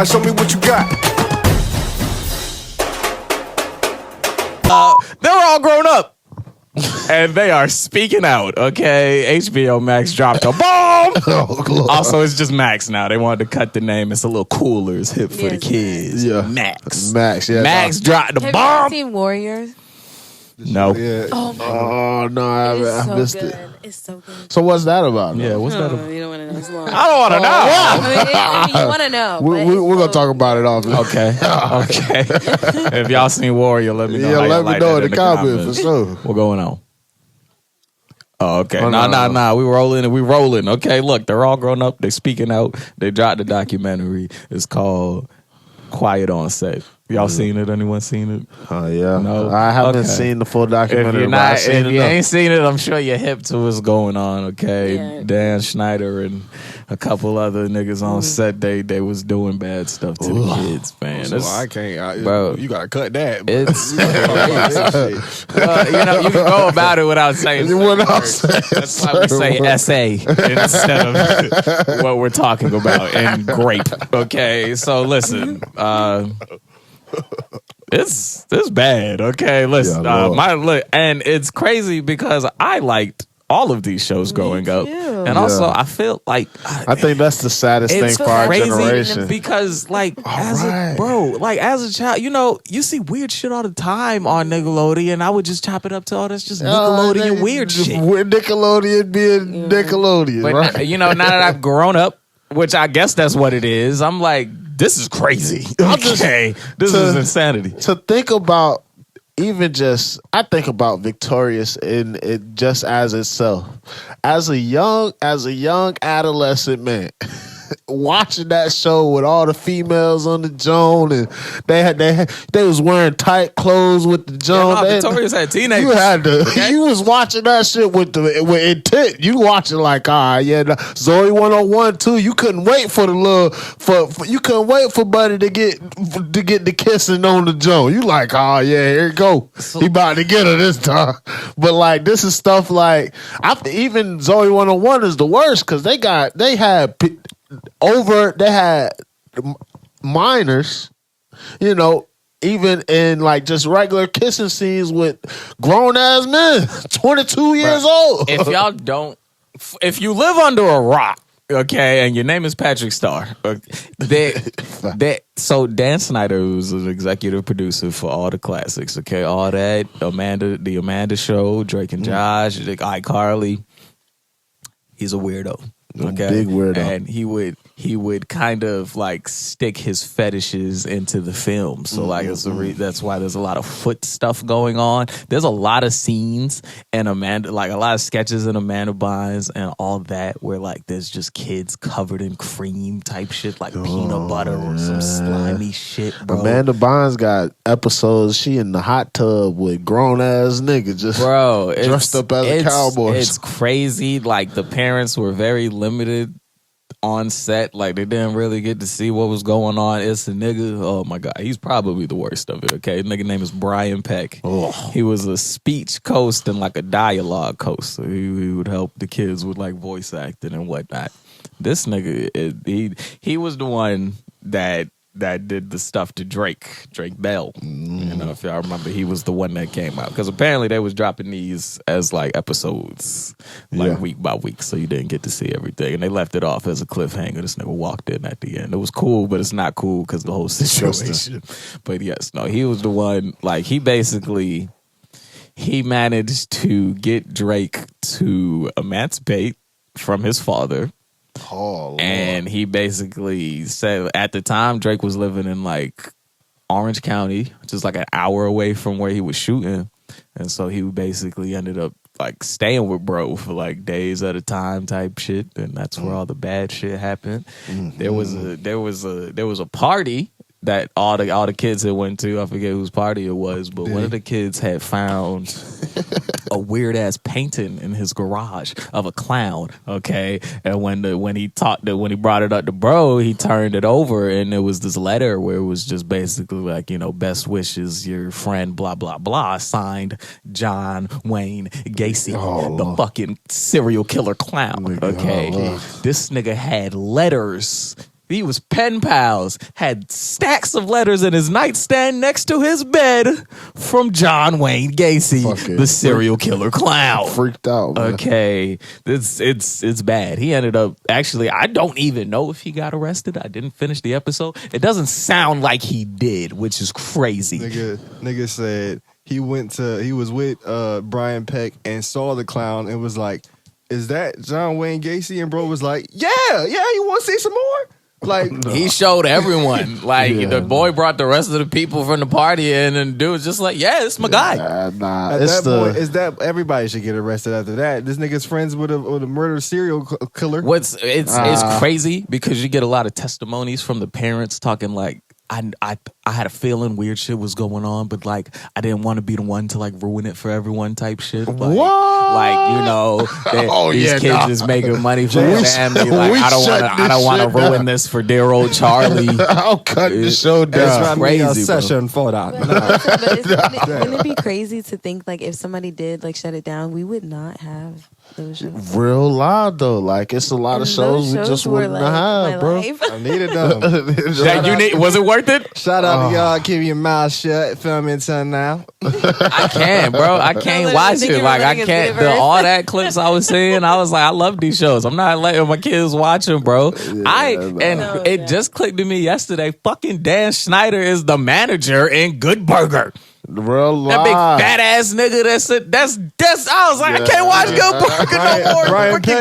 Show me what you got. They're all grown up. And they are speaking out, okay? HBO Max dropped a bomb. Also, it's just Max now. They wanted to cut the name. It's a little cooler. It's hip for the kids. Yeah. Max. Yeah. Max dropped the Have bomb. you seen Warriors? No. Yeah. Oh my Oh no, I missed good. it. It's so good. So what's that about? Yeah, what's that about? You don't want to know. It's long. I don't want to know. I mean, you want to know. We're gonna talk about it off. Okay. If y'all seen Warrior, let me know. Yeah, how let y'all me like know that in the comments for sure. What's going on? Oh, okay. Oh, no. Nah. We rolling. Okay, look, they're all grown up. They speaking out. They dropped the documentary. It's called Quiet on Set. Y'all seen it? Anyone seen it? Oh yeah. No? I haven't Okay. seen the full If documentary. you're but I've not, seen if you enough. ain't seen it, I'm sure you're hip to what's going on. Okay, Yeah. Dan Schneider and a couple other niggas on set. They was doing bad stuff to the kids, man. So It's- I can't. bro. You gotta cut that. Bro. It's Shit. well, you can go about it without saying. What else? That's why we say essay instead of what we're talking about and grape. Okay, so listen, it's bad. Okay, listen, Yeah, look, and it's crazy because I liked all of these shows growing up, and also I feel like I think that's the saddest thing it's for our crazy generation. because, like, as right. a child, you see weird shit all the time on Nickelodeon. I would just chop it up to, oh, that's just Nickelodeon weird shit. Nickelodeon being Nickelodeon, But right? now that I've grown up, which I guess that's what it is, I'm like, this is crazy. Okay, this is insanity. To think about, even just, I think about Victorious in it just as itself, as a young adolescent man. Watching that show with all the females on the Joan, and they was wearing tight clothes with the Joan. Victorious had teenagers. You had to. You was watching that shit with intent. You watching like, Zoe 101 too. You couldn't wait for the you couldn't wait for Buddy to get the kissing on the Joan. You like, here you go. He about to get her this time. But like, this is stuff like, even Zoe 101 is the worst because they had minors, even in like just regular kissing scenes with grown ass men, 22 years old. If you live under a rock, okay, and your name is Patrick Starr, so Dan Snyder, who's an executive producer for all the classics, okay, all that, the Amanda Show, Drake and Josh, iCarly, he's a weirdo. Okay, big weirdo, and he would kind of like stick his fetishes into the film. So like that's why there's a lot of foot stuff going on. There's a lot of scenes and a lot of sketches in Amanda Bynes and all that where like there's just kids covered in cream type shit, like peanut butter or some slimy shit, bro. Amanda Bynes got episodes she in the hot tub with grown ass niggas just dressed up as a cowboy. It's crazy. Like the parents were very limited on set, like they didn't really get to see what was going on. It's a nigga, oh my god, he's probably the worst of it. Okay, nigga name is Brian Peck. He was a speech coach and like a dialogue coach, so he would help the kids with like voice acting and whatnot. This nigga, he was the one that did the stuff to Drake Bell. If y'all remember, he was the one that came out because apparently they was dropping these as like episodes, like week by week, so you didn't get to see everything, and they left it off as a cliffhanger. This nigga walked in at the end. It was cool, but it's not cool because the whole situation. But yes, no, he was the one. Like he managed to get Drake to emancipate from his father. And he basically said at the time Drake was living in like Orange County, which is like an hour away from where he was shooting. And so he basically ended up like staying with bro for like days at a time type shit. And that's where all the bad shit happened. There was a party that all the kids had went to. I forget whose party it was, but one of the kids had found a weird ass painting in his garage of a clown. Okay, and when he brought it up to bro, he turned it over and it was this letter where it was just basically like, best wishes, your friend, blah blah blah, signed John Wayne Gacy, the fucking serial killer clown. Okay, this nigga had letters He was pen pals, had stacks of letters in his nightstand next to his bed from John Wayne Gacy, the serial killer clown. Freaked out, man. Okay, it's bad. He ended up, actually, I don't even know if he got arrested. I didn't finish the episode. It doesn't sound like he did, which is crazy. Nigga said he was with Brian Peck and saw the clown and was like, "Is that John Wayne Gacy?" And bro was like, "Yeah, you want to see some more?" Like he showed everyone. Like the boy brought the rest of the people from the party in, and dude was just like, "Yeah, it's my guy." Nah, at that point, is that everybody should get arrested after that? This nigga's friends with a murder serial killer. It's crazy because you get a lot of testimonies from the parents talking like, I had a feeling weird shit was going on, but like I didn't want to be the one to like ruin it for everyone type shit. Like, what? Like, you know, these kids is making money for their family. Like I don't want to ruin this for dear old Charlie. I'll cut the show down. It's crazy, session for that. But wouldn't it be crazy to think like if somebody did like shut it down, we would not have those shows? Real loud though, like it's a lot of shows we just wouldn't have, bro. I needed them. Was it worth it? Shout out to y'all, keep your mouth shut, film until now. I can't, bro. I can't watch it. Like I can't. All that clips I was seeing, I was like, I love these shows. I'm not letting my kids watch them, bro. It just clicked to me yesterday. Fucking Dan Schneider is the manager in Good Burger. Real live. That big fat ass nigga. That's. I was like, I can't watch Good Burger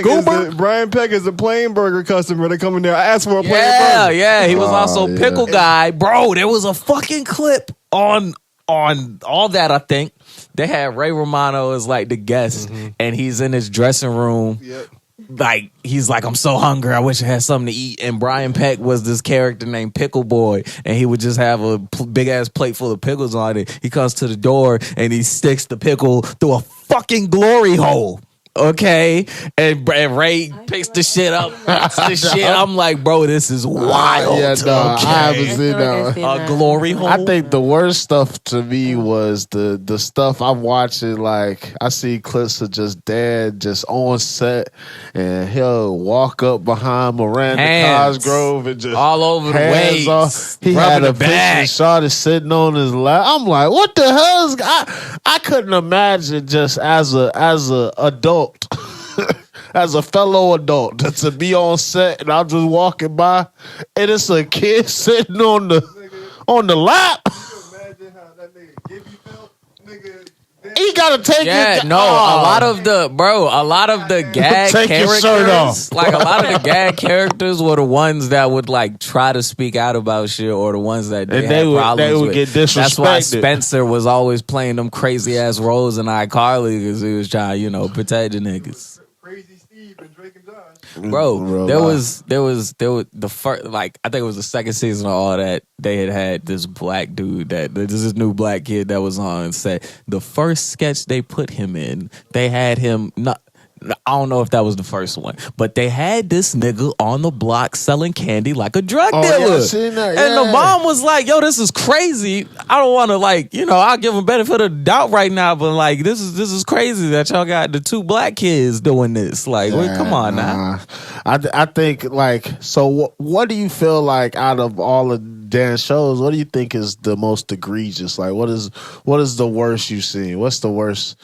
no more. Brian Peck is a plain burger customer. They come in there. I asked for a plain burger. Yeah. He was also pickle guy, bro. There was a fucking clip on all that. I think they had Ray Romano as like the guest, and he's in his dressing room. Yep. Like he's like, I'm so hungry, I wish I had something to eat. And Brian Peck was this character named Pickle Boy, and he would just have a big ass plate full of pickles on it. He comes to the door and he sticks the pickle through a fucking glory hole. Okay, and Ray picks the shit up, eats the shit. I'm like, bro, this is wild. Yeah, no, okay. I haven't seen that. A glory hole. I think the worst stuff to me was the stuff I'm watching. Like I see clips of just dad just on set, and he'll walk up behind Miranda Cosgrove and just all over the waist. He had a picture shot sitting on his lap. I'm like, what the hell is? I couldn't imagine just as a adult. As a fellow adult, to be on set and I'm just walking by and it's a kid sitting on the lap. Imagine how that nigga give you felt, nigga. He gotta take a lot of the gag characters, like a lot of the gag characters were the ones that would like try to speak out about shit, or the ones that they would get disrespected. That's why Spencer was always playing them crazy ass roles in iCarly, because he was trying, protect the niggas. Crazy Steve and Drake and Josh. Bro, there was the first, like I think it was the second season of all that, they had this black dude this new black kid that was on set. The first sketch they put him in, they had him I don't know if that was the first one, but they had this nigga on the block selling candy like a drug dealer. Yeah, I seen that, and the mom was like, yo, this is crazy. I don't want to I'll give him benefit of the doubt right now, but like this is crazy that y'all got the two black kids doing this. Like, come on now. I think so what do you feel like out of all of Dan's shows, what do you think is the most egregious? Like what is the worst you've seen? What's the worst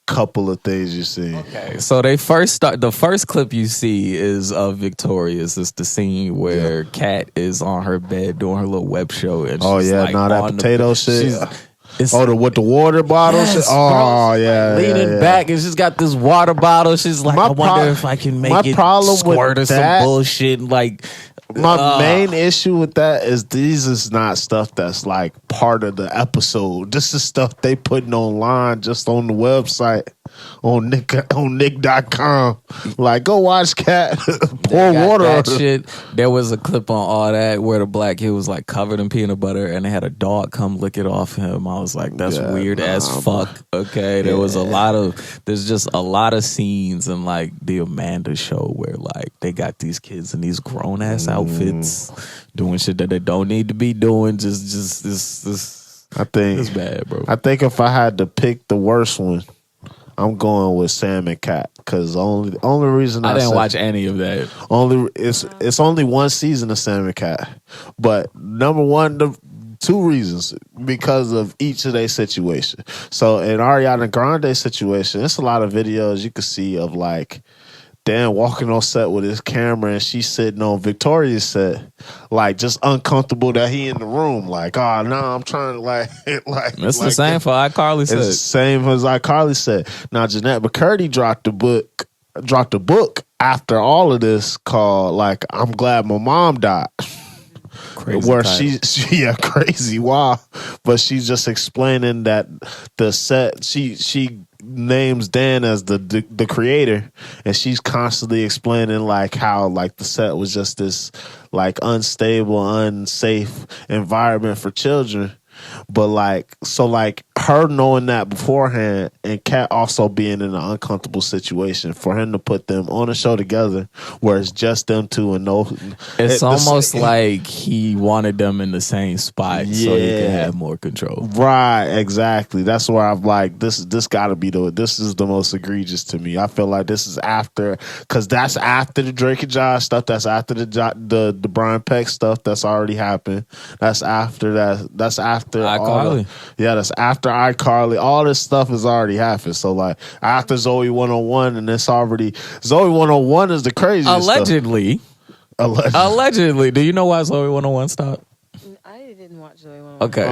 couple of things you see? Okay, so the first clip you see is of Victoria's. It's the scene where Kat is on her bed doing her little web show, and she's that potato shit. With the water bottle shit. Oh, bro, leaning back, and she's got this water bottle. She's like, I wonder if I can make it squirt or some bullshit. Like, my main issue with that is these is not stuff that's like part of the episode. This is stuff they putting online just on the website on Nick.com. Like, go watch Cat pour water on shit. There was a clip on all that where the black kid was like covered in peanut butter and they had a dog come lick it off him. I was like, that's weird as fuck. Okay. There's just a lot of scenes in like the Amanda show where like they got these kids in these grown ass outfits doing shit that they don't need to be doing. Just this I think it's bad, bro. I think if I had to pick the worst one, I'm going with Sam and Cat because only reason I didn't watch any of that. It's only one season of Sam and Cat, but number one, the two reasons because of each of their situation. So in Ariana Grande's situation, it's a lot of videos you can see of like Dan walking on set with his camera and she's sitting on Victoria's set, like just uncomfortable that he in the room, like, oh no, I'm trying to like It's the same for iCarly said. It's the same as iCarly said. Now Jeanette McCurdy dropped a book after all of this called like I'm Glad My Mom Died. Crazy where title. she crazy, wow. But she's just explaining that the set she names Dan as the creator, and she's constantly explaining like how like the set was just this like unstable, unsafe environment for children. But like so like her knowing that beforehand and Kat also being in an uncomfortable situation for him to put them on a show together where it's just them two and it's almost like he wanted them in the same spot so he could have more control. Right, exactly. That's where I'm like, this gotta be this is the most egregious to me. I feel like this is after, because that's after the Drake and Josh stuff, that's after the Brian Peck stuff that's already happened. That's after iCarly. That's after iCarly. All this stuff has already happened. So like after Zoe 101, and it's already Zoe 101 is the craziest Allegedly. Stuff. Allegedly. Do you know why Zoe 101 stopped? I didn't watch Zoe 101. Okay,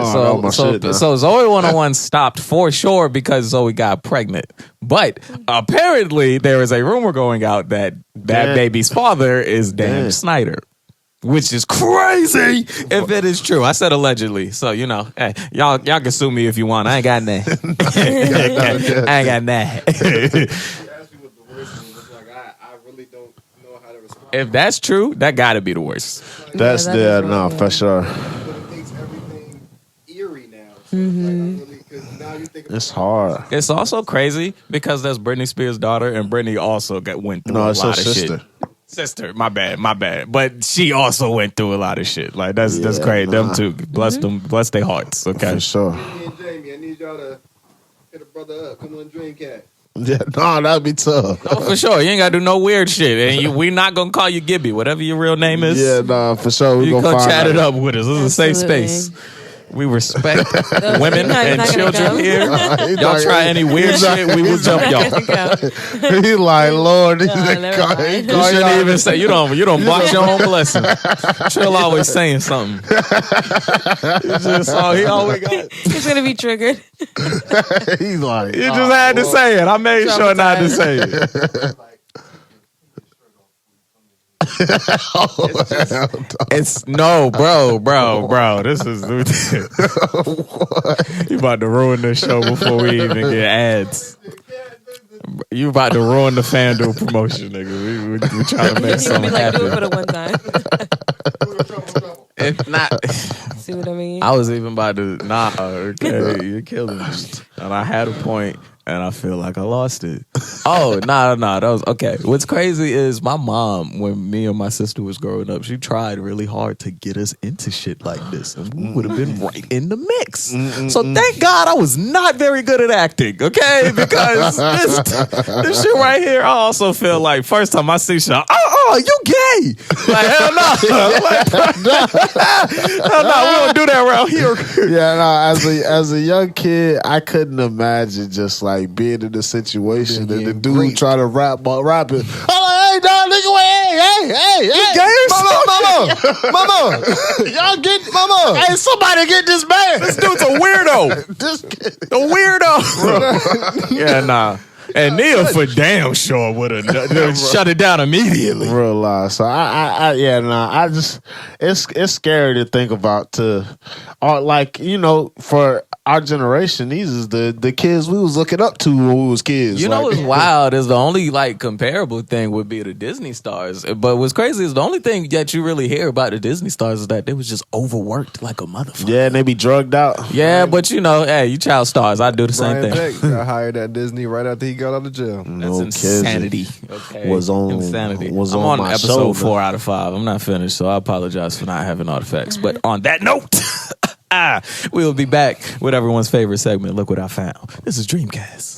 so Zoe 101 stopped for sure because Zoe got pregnant. But apparently there is a rumor going out that baby's father is Dan Snyder. Which is crazy if it is true. I said allegedly. So, you know, hey, y'all can sue me if you want. I ain't got that. I ain't got that. If that's true, that gotta be the worst. That's no, for sure. But it makes everything eerie now. So now you think It's hard. It's also crazy because that's Britney Spears' daughter, and Britney also went through a lot of shit. Sister, my bad. But she also went through a lot of shit. Like that's crazy. Them too. Bless them. Bless their hearts. Okay. For sure. me and Jamie, I need y'all to hit a brother up. Come on, Dreamcast. Yeah, no, that'd be tough. Oh, for sure. You ain't gotta do no weird shit. And we not gonna call you Gibby. Whatever your real name is. Yeah, no, for sure. You gonna chat find it up with us. This is a safe space. We respect women and children here. Y'all try any weird shit, we will jump y'all. He's like, Lord, never mind. You shouldn't even say you don't block your own blessing. Trill always saying something. He always got. He's gonna be triggered. He's like, You just had to say it. I made sure not to say it. It's no, bro. This is you about to ruin this show before we even get ads. You about to ruin the FanDuel promotion, nigga. We trying to make something happen. Do it for the one time. If not, See what I mean? I was even about to okay, you're killing me. And I had a point. And I feel like I lost it. Oh, no, that was okay. What's crazy is my mom, when me and my sister was growing up, she tried really hard to get us into shit like this. And we would have been right in the mix. So thank God I was not very good at acting, okay? Because this shit right here, I also feel like first time I see shit, you gay. Like, hell no. Hell no, we don't do that around here. Yeah, no, as a young kid, I couldn't imagine just like being in the situation and the dude try to rap it. I'm like, hey, dog, nigga, hey, mama, y'all get, mama, hey, somebody get this man. This dude's a weirdo. A weirdo. Yeah, nah. And Nia for damn sure would have shut it down immediately. Real life. So I just it's scary to think about like, you know, for our generation, these is the kids we was looking up to when we was kids. You know what's wild is the only like comparable thing would be the Disney stars. But what's crazy is the only thing that you really hear about the Disney stars is that they was just overworked like a motherfucker. Yeah, and they be drugged out. Yeah, but you know, hey, you child stars. I do the same Brian thing. Peck got hired at Disney right after he got out of jail. That's insanity. Okay. Was on insanity. was I'm on on my episode shoulder. 4 out of 5. I'm not finished, so I apologize for not having all the facts. But on that note, we will be back with everyone's favorite segment. Look what I found. This is Dreamcast.